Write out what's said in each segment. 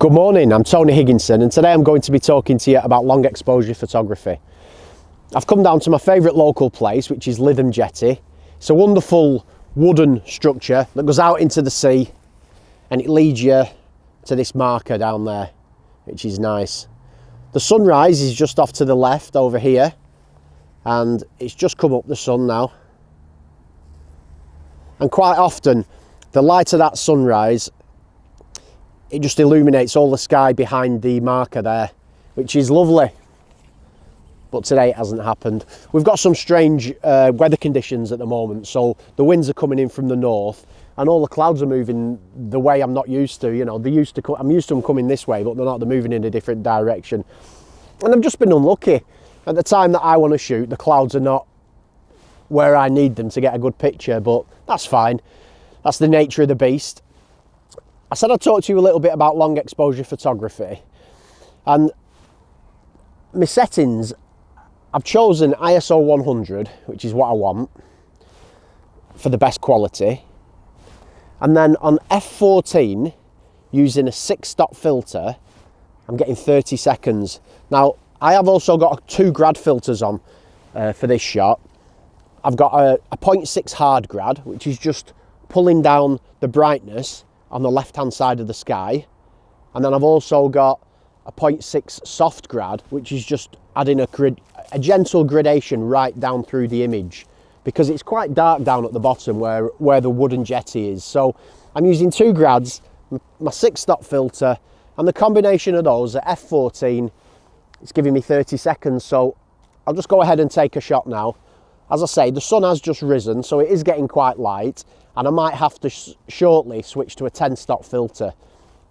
Good morning, I'm Tony Higginson and today I'm going to be talking to you about long exposure photography. I've come down to my favourite local place, which is Lytham Jetty. It's a wonderful wooden structure that goes out into the sea and it leads you to this marker down there, which is nice. The sunrise is just off to the left over here and it's just come up the sun now. And quite often the light of that sunrise, it just illuminates all the sky behind the marker there, which is lovely. But today it hasn't happened. We've got some strange weather conditions at the moment, so the winds are coming in from the north and all the clouds are moving the way I'm not used to. You know, I'm used to them coming this way, but they're moving in a different direction. And I've just been unlucky. At the time that I want to shoot, the clouds are not where I need them to get a good picture, but that's fine. That's the nature of the beast. I said I'd talk to you a little bit about long exposure photography, and my settings, I've chosen ISO 100, which is what I want for the best quality, and then on f14 using a 6-stop filter I'm getting 30 seconds. Now I have also got 2 grad filters on for this shot. I've got a 0.6 hard grad, which is just pulling down the brightness on the left hand side of the sky, and then I've also got a 0.6 soft grad, which is just adding a gentle gradation right down through the image, because it's quite dark down at the bottom where the wooden jetty is. So I'm using 2 grads, my 6-stop filter, and the combination of those at f14, it's giving me 30 seconds. So I'll just go ahead and take a shot now. As I say, the sun has just risen, so it is getting quite light, and I might have to shortly switch to a 10-stop filter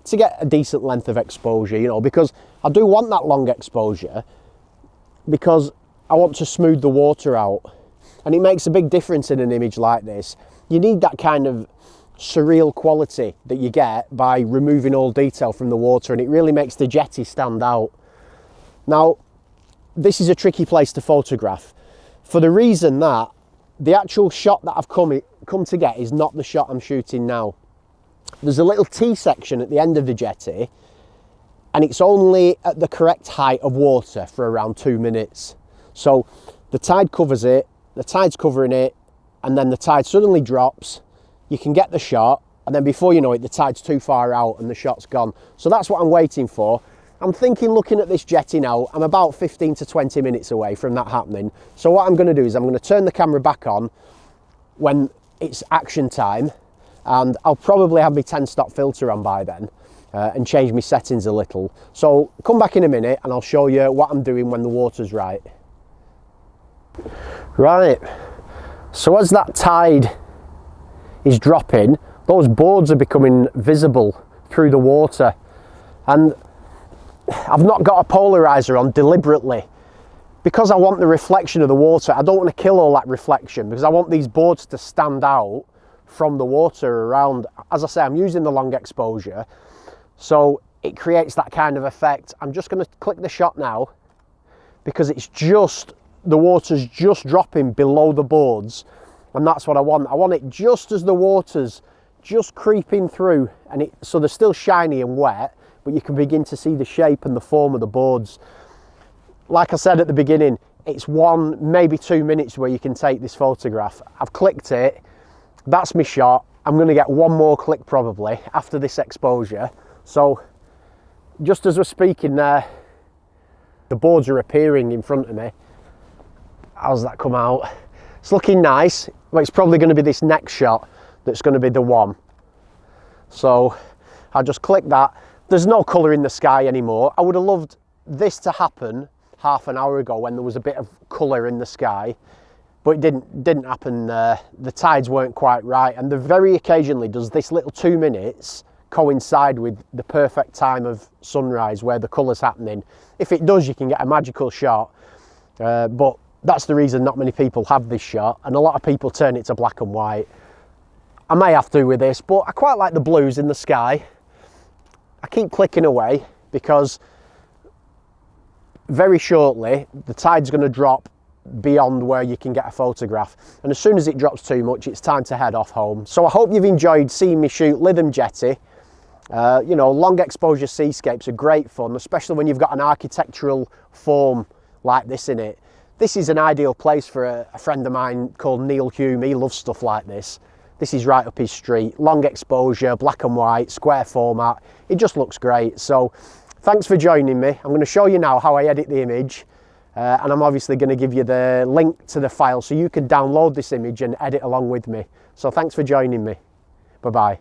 to get a decent length of exposure, you know, because I do want that long exposure, because I want to smooth the water out, and it makes a big difference in an image like this. You need that kind of surreal quality that you get by removing all detail from the water, and it really makes the jetty stand out. Now, this is a tricky place to photograph, for the reason that the actual shot that I've come to get is not the shot I'm shooting now. There's a little T section at the end of the jetty, and it's only at the correct height of water for around 2 minutes. So the tide covers it, the tide's covering it, and then the tide suddenly drops. You can get the shot, and then before you know it, the tide's too far out and the shot's gone. So that's what I'm waiting for. I'm thinking, looking at this jetty now, I'm about 15 to 20 minutes away from that happening. So what I'm going to do is I'm going to turn the camera back on when it's action time, and I'll probably have my 10-stop filter on by then and change my settings a little. So come back in a minute and I'll show you what I'm doing when the water's right. Right, so as that tide is dropping, those boards are becoming visible through the water, and I've not got a polarizer on deliberately because I want the reflection of the water. I don't want to kill all that reflection because I want these boards to stand out from the water around. As I say, I'm using the long exposure, so it creates that kind of effect. I'm just going to click the shot now because it's just, the water's just dropping below the boards, and that's what I want. I want it just as the water's just creeping through, and so they're still shiny and wet, but you can begin to see the shape and the form of the boards. Like I said at the beginning, it's 1, maybe 2 minutes where you can take this photograph. I've clicked it, that's my shot. I'm going to get one more click probably after this exposure. So just as we're speaking there, the boards are appearing in front of me. How's that come out? It's looking nice, but it's probably going to be this next shot that's going to be the one. So I'll just click that. There's no colour in the sky anymore. I would have loved this to happen half an hour ago when there was a bit of colour in the sky, but it didn't happen. The tides weren't quite right, and very occasionally does this little 2 minutes coincide with the perfect time of sunrise where the colour's happening. If it does, you can get a magical shot, but that's the reason not many people have this shot, and a lot of people turn it to black and white. I may have to with this, but I quite like the blues in the sky. I keep clicking away because very shortly the tide's going to drop beyond where you can get a photograph, and as soon as it drops too much, it's time to head off home. So I hope you've enjoyed seeing me shoot Lytham Jetty. You know, long exposure seascapes are great fun, especially when you've got an architectural form like this in it. This is an ideal place for a friend of mine called Neil Hume. He loves stuff like this. This is right up his street. Long exposure, black and white, square format. It just looks great. So thanks for joining me. I'm going to show you now how I edit the image. And I'm obviously going to give you the link to the file so you can download this image and edit along with me. So thanks for joining me. Bye-bye.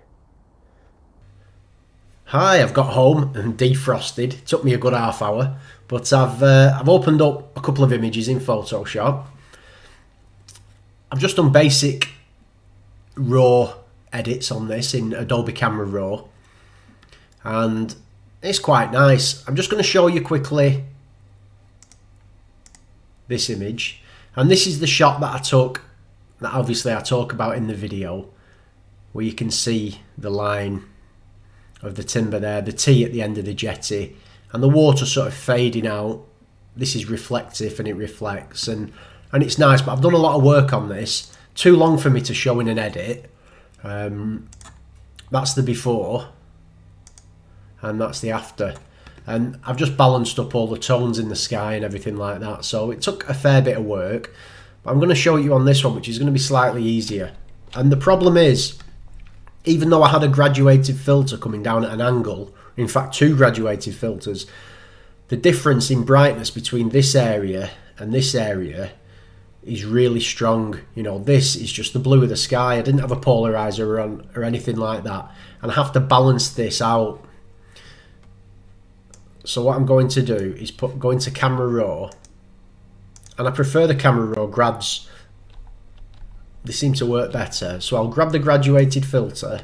Hi, I've got home and defrosted. It took me a good half hour, but I've opened up a couple of images in Photoshop. I've just done basic raw edits on this in Adobe Camera Raw, and it's quite nice. I'm just going to show you quickly this image, and this is the shot that I took, that obviously I talk about in the video, where you can see the line of the timber there, the T at the end of the jetty, and the water sort of fading out. This is reflective and it reflects, and it's nice, but I've done a lot of work on this. Too long for me to show in an edit. That's the before and that's the after, and I've just balanced up all the tones in the sky and everything like that, so it took a fair bit of work, but I'm going to show you on this one, which is going to be slightly easier. And the problem is, even though I had a graduated filter coming down at an angle, in fact 2 graduated filters, the difference in brightness between this area and this area is really strong. You know, this is just the blue of the sky. I didn't have a polarizer on or anything like that, and I have to balance this out. So what I'm going to do is go into Camera Raw, and I prefer the Camera Raw grabs. They seem to work better. So I'll grab the graduated filter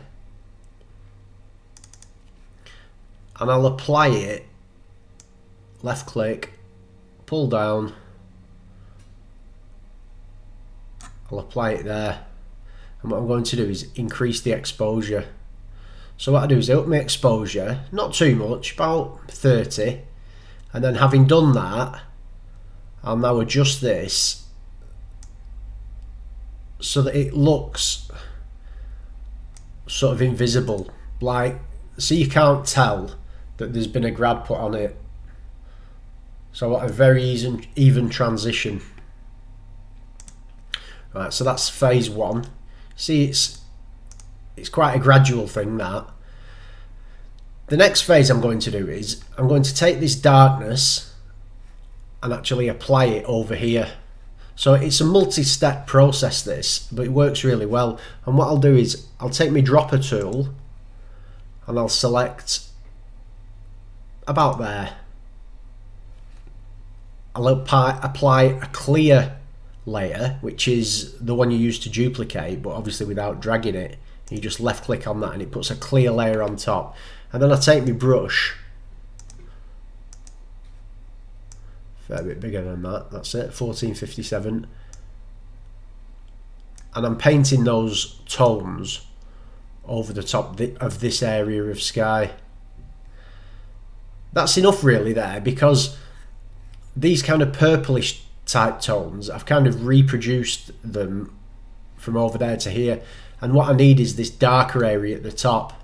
and I'll apply it, left click, pull down, I'll apply it there, and what I'm going to do is increase the exposure. So what I do is I up my exposure, not too much, about 30, and then having done that, I'll now adjust this so that it looks sort of invisible, like, so you can't tell that there's been a grad put on it. So I want a very even transition. Right, so that's phase 1. See, it's quite a gradual thing, that. The next phase I'm going to do is I'm going to take this darkness and actually apply it over here. So it's a multi-step process, this, but it works really well. And what I'll do is I'll take my dropper tool and I'll select about there. I'll apply a clear layer, which is the one you use to duplicate, but obviously without dragging it. You just left click on that and it puts a clear layer on top. And then I take my brush, fair bit bigger than that, that's it, 1457, and I'm painting those tones over the top of this area of sky. That's enough really there, because these kind of purplish type tones, I've kind of reproduced them from over there to here, and what I need is this darker area at the top.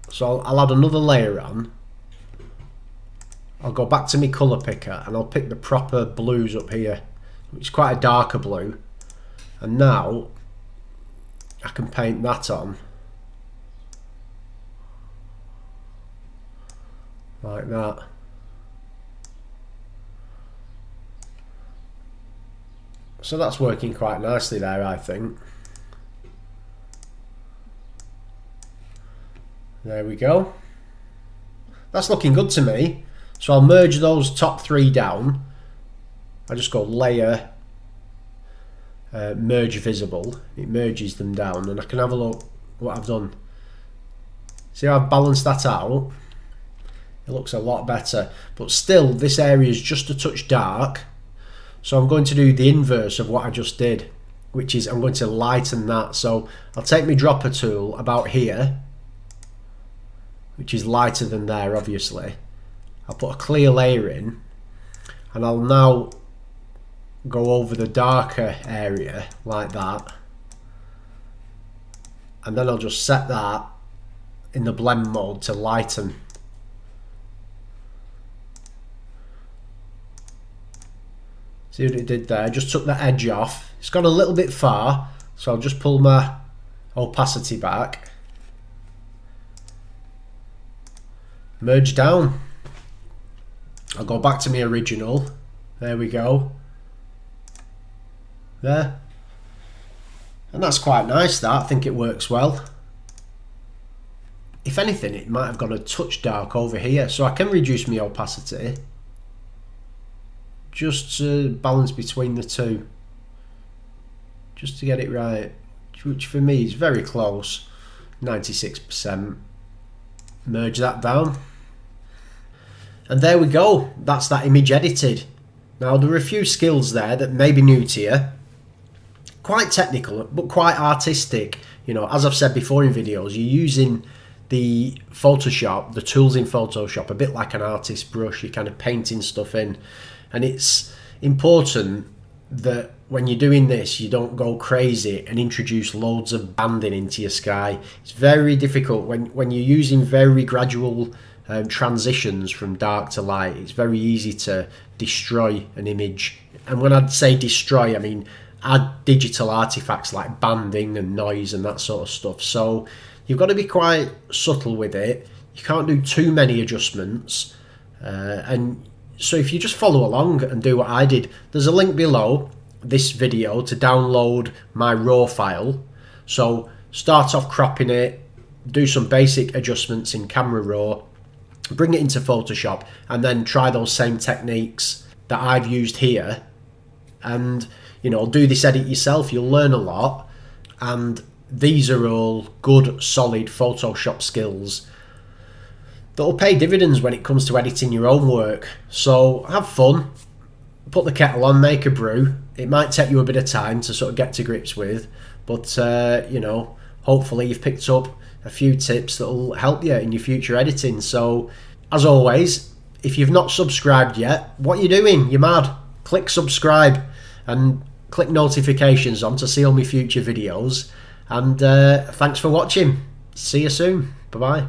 So I'll add another layer on. I'll go back to my colour picker and I'll pick the proper blues up here, which is quite a darker blue, and now I can paint that on like that. So that's working quite nicely there, I think. There we go. That's looking good to me. So I'll merge those top 3 down. I just go layer, merge visible. It merges them down, and I can have a look what I've done. See how I've balanced that out? It looks a lot better, but still this area is just a touch dark. So I'm going to do the inverse of what I just did, which is I'm going to lighten that. So I'll take my dropper tool about here, which is lighter than there obviously. I'll put a clear layer in, and I'll now go over the darker area like that, and then I'll just set that in the blend mode to lighten. See what it did there? I just took the edge off. It's gone a little bit far, so I'll just pull my opacity back. Merge down. I'll go back to my original. There we go. There. And that's quite nice, that. I think it works well. If anything, it might have gone a touch dark over here, so I can reduce my opacity. Just to balance between the two. Just to get it right. Which for me is very close. 96%. Merge that down. And there we go. That's that image edited. Now there are a few skills there that may be new to you. Quite technical, but quite artistic. You know, as I've said before in videos, you're using the Photoshop, the tools in Photoshop, a bit like an artist brush. You're kind of painting stuff in. And it's important that when you're doing this, you don't go crazy and introduce loads of banding into your sky. It's very difficult when you're using very gradual transitions from dark to light. It's very easy to destroy an image. And when I say destroy, I mean add digital artifacts like banding and noise and that sort of stuff. So you've got to be quite subtle with it. You can't do too many adjustments. And so if you just follow along and do what I did, there's a link below this video to download my raw file. So start off cropping it, do some basic adjustments in Camera Raw, bring it into Photoshop, and then try those same techniques that I've used here. And, you know, do this edit yourself. You'll learn a lot. And these are all good, solid Photoshop skills that will pay dividends when it comes to editing your own work. So have fun, put the kettle on, make a brew. It might take you a bit of time to sort of get to grips with, but you know, hopefully you've picked up a few tips that will help you in your future editing. So as always, if you've not subscribed yet, what are you doing? You're mad. Click subscribe and click notifications on to see all my future videos. And thanks for watching. See you soon. Bye bye.